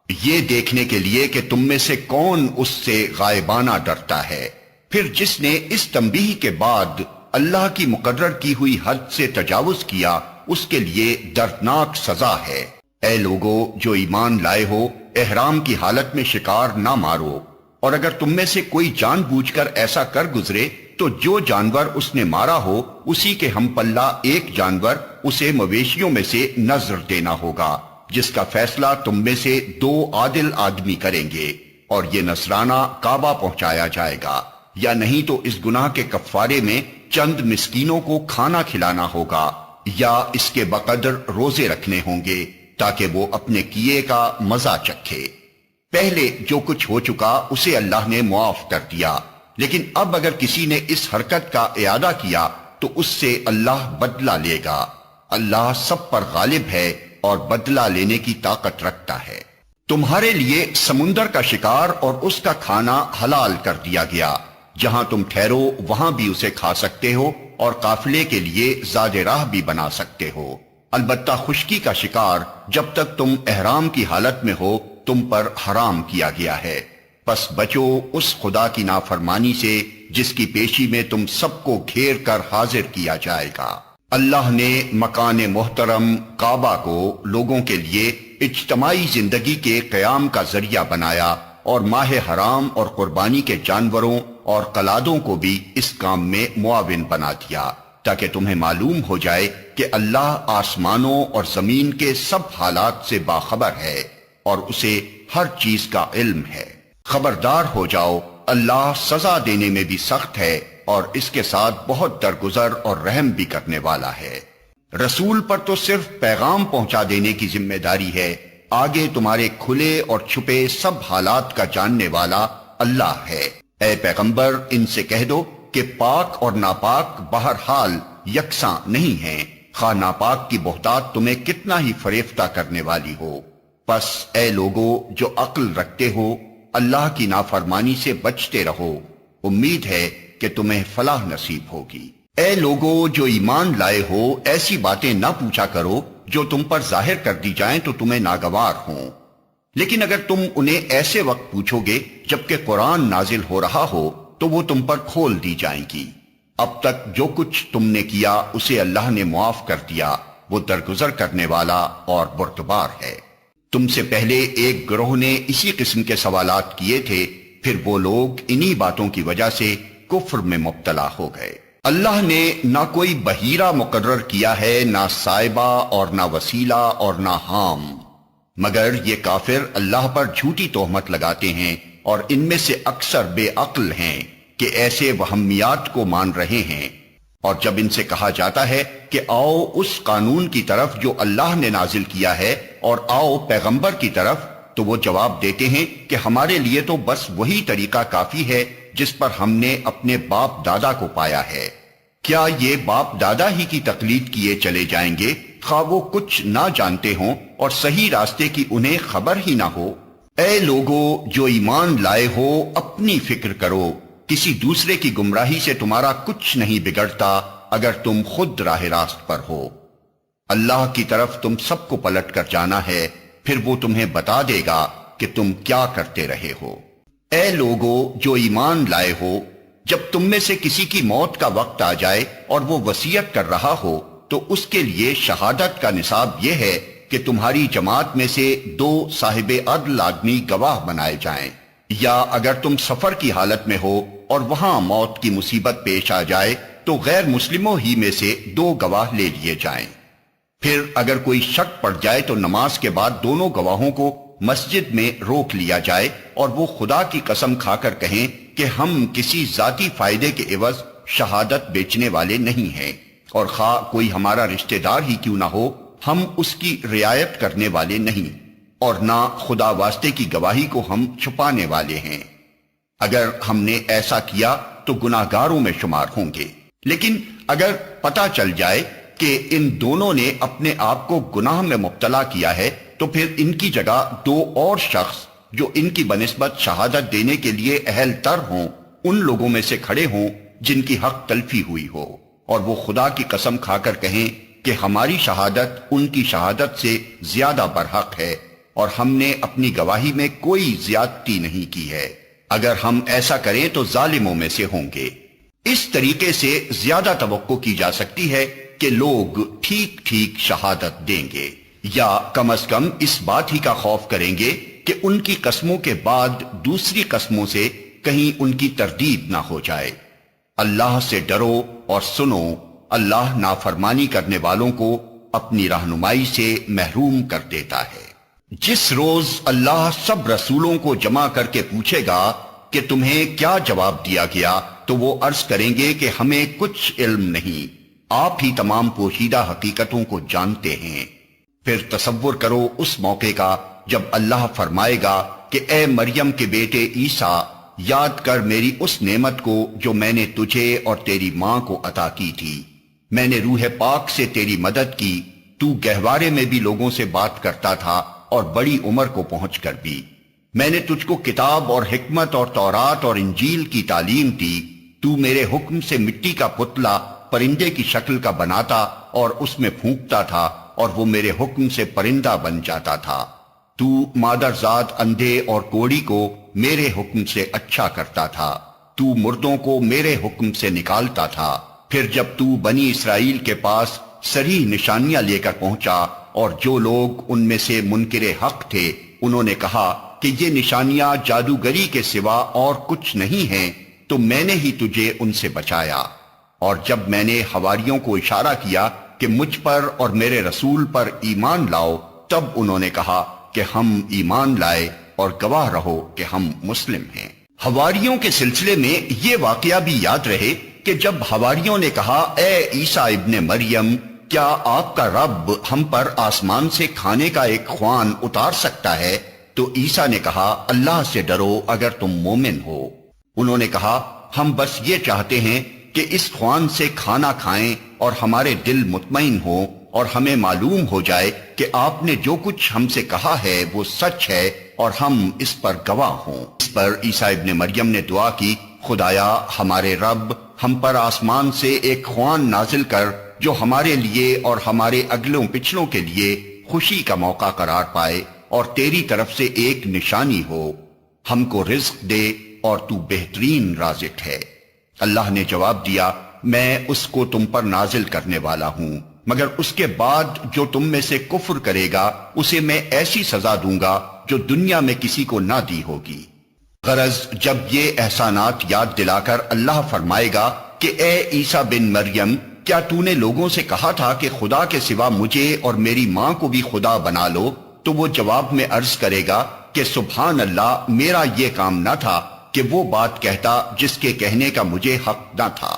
یہ دیکھنے کے لیے کہ تم میں سے کون اس سے غائبانہ ڈرتا ہے۔ پھر جس نے اس تنبیہ کے بعد اللہ کی مقرر کی ہوئی حد سے تجاوز کیا اس کے لیے دردناک سزا ہے۔ اے لوگو جو ایمان لائے ہو، احرام کی حالت میں شکار نہ مارو، اور اگر تم میں سے کوئی جان بوجھ کر ایسا کر گزرے تو جو جانور اس نے مارا ہو اسی کے ہم پلہ ایک جانور اسے مویشیوں میں سے نذر دینا ہوگا، جس کا فیصلہ تم میں سے 2 عادل آدمی کریں گے، اور یہ نذرانہ کعبہ پہنچایا جائے گا، یا نہیں تو اس گناہ کے کفارے میں چند مسکینوں کو کھانا کھلانا ہوگا، یا اس کے بقدر روزے رکھنے ہوں گے تاکہ وہ اپنے کیے کا مزہ چکھے۔ پہلے جو کچھ ہو چکا اسے اللہ نے معاف کر دیا، لیکن اب اگر کسی نے اس حرکت کا اعادہ کیا تو اس سے اللہ بدلہ لے گا۔ اللہ سب پر غالب ہے اور بدلہ لینے کی طاقت رکھتا ہے۔ تمہارے لیے سمندر کا شکار اور اس کا کھانا حلال کر دیا گیا، جہاں تم ٹھہرو وہاں بھی اسے کھا سکتے ہو اور قافلے کے لیے زاد راہ بھی بنا سکتے ہو۔ البتہ خشکی کا شکار جب تک تم احرام کی حالت میں ہو تم پر حرام کیا گیا ہے، پس بچو اس خدا کی نافرمانی سے جس کی پیشی میں تم سب کو گھیر کر حاضر کیا جائے گا۔ اللہ نے مکان محترم کعبہ کو لوگوں کے لیے اجتماعی زندگی کے قیام کا ذریعہ بنایا، اور ماہ حرام اور قربانی کے جانوروں اور قلادوں کو بھی اس کام میں معاون بنا دیا، تاکہ تمہیں معلوم ہو جائے کہ اللہ آسمانوں اور زمین کے سب حالات سے باخبر ہے اور اسے ہر چیز کا علم ہے۔ خبردار ہو جاؤ، اللہ سزا دینے میں بھی سخت ہے اور اس کے ساتھ بہت درگزر اور رحم بھی کرنے والا ہے۔ رسول پر تو صرف پیغام پہنچا دینے کی ذمہ داری ہے، آگے تمہارے کھلے اور چھپے سب حالات کا جاننے والا اللہ ہے۔ اے پیغمبر ان سے کہہ دو کہ پاک اور ناپاک بہرحال یکساں نہیں ہیں، خواہ ناپاک کی بہتات تمہیں کتنا ہی فریفتہ کرنے والی ہو۔ پس اے لوگو جو عقل رکھتے ہو، اللہ کی نافرمانی سے بچتے رہو، امید ہے کہ تمہیں فلاح نصیب ہوگی۔ اے لوگو جو ایمان لائے ہو، ایسی باتیں نہ پوچھا کرو جو تم پر ظاہر کر دی جائیں تو تمہیں ناگوار ہوں، لیکن اگر تم انہیں ایسے وقت پوچھو گے جبکہ قرآن نازل ہو رہا ہو تو وہ تم پر کھول دی جائیں گی۔ اب تک جو کچھ تم نے کیا اسے اللہ نے معاف کر دیا، وہ درگزر کرنے والا اور بردبار ہے۔ تم سے پہلے ایک گروہ نے اسی قسم کے سوالات کیے تھے، پھر وہ لوگ انہی باتوں کی وجہ سے کفر میں مبتلا ہو گئے۔ اللہ نے نہ کوئی بحیرہ مقرر کیا ہے، نہ صائبہ اور نہ وسیلہ اور نہ حام، مگر یہ کافر اللہ پر جھوٹی تہمت لگاتے ہیں، اور ان میں سے اکثر بے عقل ہیں کہ ایسے وہمیات کو مان رہے ہیں۔ اور جب ان سے کہا جاتا ہے کہ آؤ اس قانون کی طرف جو اللہ نے نازل کیا ہے اور آؤ پیغمبر کی طرف، تو وہ جواب دیتے ہیں کہ ہمارے لیے تو بس وہی طریقہ کافی ہے جس پر ہم نے اپنے باپ دادا کو پایا ہے۔ کیا یہ باپ دادا ہی کی تقلید کیے چلے جائیں گے، خواہ وہ کچھ نہ جانتے ہوں اور صحیح راستے کی انہیں خبر ہی نہ ہو؟ اے لوگو جو ایمان لائے ہو، اپنی فکر کرو، کسی دوسرے کی گمراہی سے تمہارا کچھ نہیں بگڑتا اگر تم خود راہ راست پر ہو۔ اللہ کی طرف تم سب کو پلٹ کر جانا ہے، پھر وہ تمہیں بتا دے گا کہ تم کیا کرتے رہے ہو۔ اے لوگو جو ایمان لائے ہو، جب تم میں سے کسی کی موت کا وقت آ جائے اور وہ وصیت کر رہا ہو تو اس کے لیے شہادت کا نصاب یہ ہے کہ تمہاری جماعت میں سے 2 صاحب عدل آدمی گواہ بنائے جائیں، یا اگر تم سفر کی حالت میں ہو اور وہاں موت کی مصیبت پیش آ جائے تو غیر مسلموں ہی میں سے 2 گواہ لے لیے جائیں۔ پھر اگر کوئی شک پڑ جائے تو نماز کے بعد دونوں گواہوں کو مسجد میں روک لیا جائے اور وہ خدا کی قسم کھا کر کہیں کہ ہم کسی ذاتی فائدے کے عوض شہادت بیچنے والے نہیں ہیں، اور خواہ کوئی ہمارا رشتہ دار ہی کیوں نہ ہو، ہم اس کی رعایت کرنے والے نہیں، اور نہ خدا واسطے کی گواہی کو ہم چھپانے والے ہیں۔ اگر ہم نے ایسا کیا تو گناہگاروں میں شمار ہوں گے، لیکن اگر پتہ چل جائے کہ ان دونوں نے اپنے آپ کو گناہ میں مبتلا کیا ہے تو پھر ان کی جگہ 2 اور شخص جو ان کی بنسبت شہادت دینے کے لیے اہل تر ہوں، ان لوگوں میں سے کھڑے ہوں جن کی حق تلفی ہوئی ہو، اور وہ خدا کی قسم کھا کر کہیں کہ ہماری شہادت ان کی شہادت سے زیادہ برحق ہے، اور ہم نے اپنی گواہی میں کوئی زیادتی نہیں کی ہے۔ اگر ہم ایسا کریں تو ظالموں میں سے ہوں گے۔ اس طریقے سے زیادہ توقع کی جا سکتی ہے کہ لوگ ٹھیک ٹھیک شہادت دیں گے، یا کم از کم اس بات ہی کا خوف کریں گے کہ ان کی قسموں کے بعد دوسری قسموں سے کہیں ان کی تردید نہ ہو جائے۔ اللہ سے ڈرو اور سنو، اللہ نافرمانی کرنے والوں کو اپنی رہنمائی سے محروم کر دیتا ہے۔ جس روز اللہ سب رسولوں کو جمع کر کے پوچھے گا کہ تمہیں کیا جواب دیا گیا، تو وہ عرض کریں گے کہ ہمیں کچھ علم نہیں، آپ ہی تمام پوشیدہ حقیقتوں کو جانتے ہیں۔ پھر تصور کرو اس موقع کا جب اللہ فرمائے گا کہ اے مریم کے بیٹے عیسیٰ، یاد کر میری اس نعمت کو جو میں نے تجھے اور تیری ماں کو عطا کی تھی۔ میں نے روح پاک سے تیری مدد کی، تو گہوارے میں بھی لوگوں سے بات کرتا تھا اور بڑی عمر کو پہنچ کر بھی۔ میں نے تجھ کو کتاب اور حکمت اور تورات اور انجیل کی تعلیم دی، تو میرے حکم سے مٹی کا پتلا پرندے کی شکل کا بناتا اور اس میں پھونکتا تھا، اور وہ میرے حکم سے پرندہ بن جاتا تھا۔ تو مادرزاد اندھے اور کوڑی کو میرے حکم سے اچھا کرتا تھا، تو مردوں کو میرے حکم سے نکالتا تھا۔ پھر جب تو بنی اسرائیل کے پاس صریح نشانیاں لے کر پہنچا، اور جو لوگ ان میں سے منکر حق تھے انہوں نے کہا کہ یہ نشانیاں جادوگری کے سوا اور کچھ نہیں ہیں، تو میں نے ہی تجھے ان سے بچایا۔ اور جب میں نے حواریوں کو اشارہ کیا کہ مجھ پر اور میرے رسول پر ایمان لاؤ، تب انہوں نے کہا کہ ہم ایمان لائے، اور گواہ رہو کہ ہم مسلم ہیں۔ حواریوں کے سلسلے میں یہ واقعہ بھی یاد رہے کہ جب حواریوں نے کہا اے عیسیٰ ابن مریم، کیا آپ کا رب ہم پر آسمان سے کھانے کا ایک خوان اتار سکتا ہے؟ تو عیسیٰ نے کہا اللہ سے ڈرو اگر تم مومن ہو۔ انہوں نے کہا ہم بس یہ چاہتے ہیں کہ اس خوان سے کھانا کھائیں اور ہمارے دل مطمئن ہوں اور ہمیں معلوم ہو جائے کہ آپ نے جو کچھ ہم سے کہا ہے وہ سچ ہے اور ہم اس پر گواہ ہوں۔ اس پر عیسیٰ ابن مریم نے دعا کی خدایا ہمارے رب ہم پر آسمان سے ایک خوان نازل کر جو ہمارے لیے اور ہمارے اگلوں پچھلوں کے لیے خوشی کا موقع قرار پائے اور تیری طرف سے ایک نشانی ہو، ہم کو رزق دے اور تو بہترین رازق ہے۔ اللہ نے جواب دیا میں اس کو تم پر نازل کرنے والا ہوں، مگر اس کے بعد جو تم میں سے کفر کرے گا اسے میں ایسی سزا دوں گا جو دنیا میں کسی کو نہ دی ہوگی۔ غرض جب یہ احسانات یاد دلا کر اللہ فرمائے گا کہ اے عیسیٰ بن مریم کیا تو نے لوگوں سے کہا تھا کہ خدا کے سوا مجھے اور میری ماں کو بھی خدا بنا لو، تو وہ جواب میں عرض کرے گا کہ سبحان اللہ میرا یہ کام نہ تھا کہ وہ بات کہتا جس کے کہنے کا مجھے حق نہ تھا۔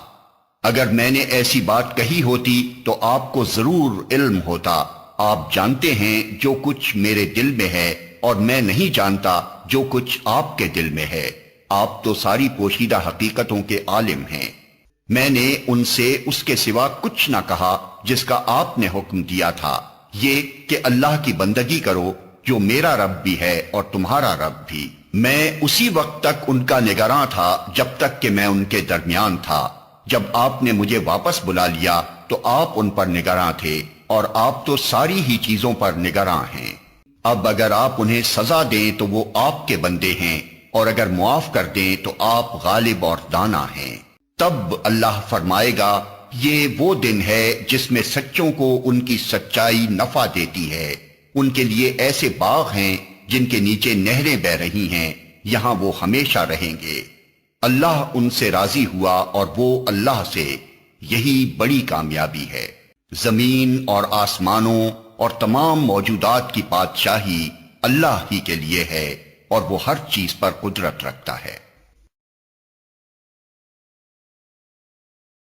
اگر میں نے ایسی بات کہی ہوتی تو آپ کو ضرور علم ہوتا۔ آپ جانتے ہیں جو کچھ میرے دل میں ہے اور میں نہیں جانتا جو کچھ آپ کے دل میں ہے۔ آپ تو ساری پوشیدہ حقیقتوں کے عالم ہیں۔ میں نے ان سے اس کے سوا کچھ نہ کہا جس کا آپ نے حکم دیا تھا، یہ کہ اللہ کی بندگی کرو جو میرا رب بھی ہے اور تمہارا رب بھی۔ میں اسی وقت تک ان کا نگراں تھا جب تک کہ میں ان کے درمیان تھا۔ جب آپ نے مجھے واپس بلا لیا تو آپ ان پر نگراں تھے اور آپ تو ساری ہی چیزوں پر نگراں ہیں۔ اب اگر آپ انہیں سزا دیں تو وہ آپ کے بندے ہیں اور اگر معاف کر دیں تو آپ غالب اور دانا ہیں۔ تب اللہ فرمائے گا یہ وہ دن ہے جس میں سچوں کو ان کی سچائی نفع دیتی ہے۔ ان کے لیے ایسے باغ ہیں جن کے نیچے نہریں بہ رہی ہیں، یہاں وہ ہمیشہ رہیں گے۔ اللہ ان سے راضی ہوا اور وہ اللہ سے، یہی بڑی کامیابی ہے۔ زمین اور آسمانوں اور تمام موجودات کی بادشاہی اللہ ہی کے لیے ہے اور وہ ہر چیز پر قدرت رکھتا ہے۔